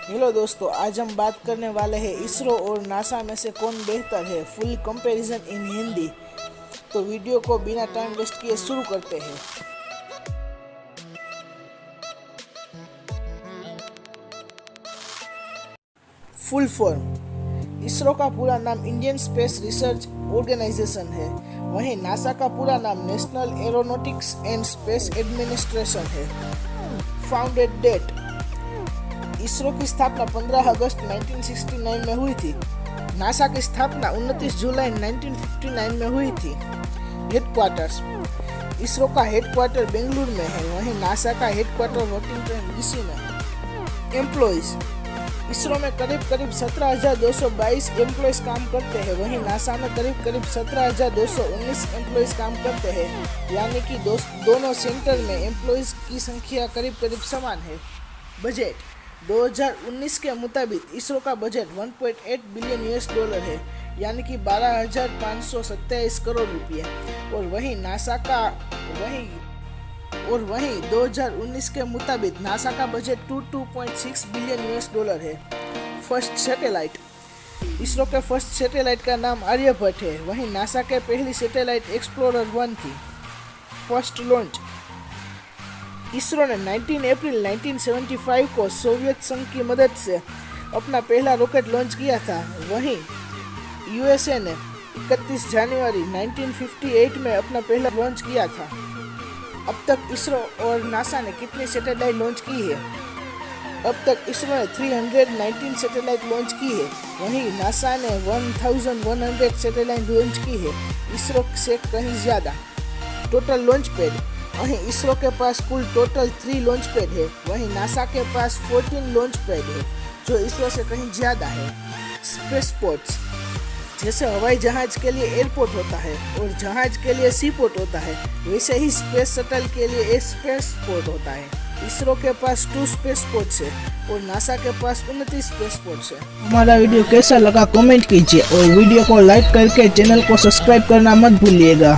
Hello दोस्तों, आज हम बात करने वाले हैं इसरो और नासा में से कौन बेहतर है। फुल कंपैरिजन इन हिंदी। तो वीडियो को बिना टाइम वेस्ट किए शुरू करते हैं। Full form. इसरो का पूरा नाम इंडियन स्पेस रिसर्च ऑर्गेनाइजेशन है। वहीं नासा का पूरा नाम national aeronautics and space administration है। Founded date. इसरो की स्थापना 15 अगस्त 1969 में हुई थी। नासा की स्थापना 29 जुलाई 1959 में हुई थी। हेडक्वार्टर्स। इसरो का हेडक्वार्टर बेंगलुरु में है, वहीं नासा का हेडक्वार्टर वाशिंगटन डीसी में है। एम्प्लॉइज। इसरो में करीब 17,222 एम्प्लॉइज काम करते हैं, वहीं नासा में करीब 17,219 एम्प्लॉइज काम करते हैं, यानी कि दोनों सेंटर में एम्प्लॉइज की संख्या करीब समान है। बजट। 2019 के मुताबिक इसरो का बजट 1.8 बिलियन यूएस डॉलर है, यानी कि 12,527 करोड़ रुपये। और वहीं 2019 के मुताबिक नासा का बजट 2.6 बिलियन यूएस डॉलर है। First satellite. इसरो के फर्स्ट सैटेलाइट का नाम आर्यभट्ट है, वहीं नासा के पहली सैटेलाइट एक्सप्लोरर 1 थी। First launch. इसरो ने 19 अप्रैल 1975 को सोवियत संघ की मदद से अपना पहला रॉकेट लॉन्च किया था। वहीं यूएसए ने 31 जनवरी 1958 में अपना पहला लॉन्च किया था। अब तक इसरो और नासा ने कितनी सैटेलाइट लॉन्च की है? अब तक इसरो ने 319 सैटेलाइट लॉन्च की है, वहीं नासा ने 1100 सैटेलाइट लॉन्च की है, इसरो से कहीं ज़्यादा। Total launch pad. वहीं इसरो के पास कुल टोटल 3 लॉन्च पैड है, वहीं नासा के पास 14 लॉन्च पैड है, जो इसरो से कहीं ज़्यादा है। Space ports. जैसे हवाई जहाज के लिए एयरपोर्ट होता है और जहाज के लिए सी पोर्ट होता है, वैसे ही स्पेस शटल के लिए एक स्पेस पोर्ट होता है। इसरो के पास 2 स्पेस पोर्ट्स है और नासा के पास 29 स्पेस पोर्ट्स है। हमारा वीडियो कैसा लगा कमेंट कीजिए और वीडियो को लाइक करके चैनल को सब्सक्राइब करना मत भूलिएगा।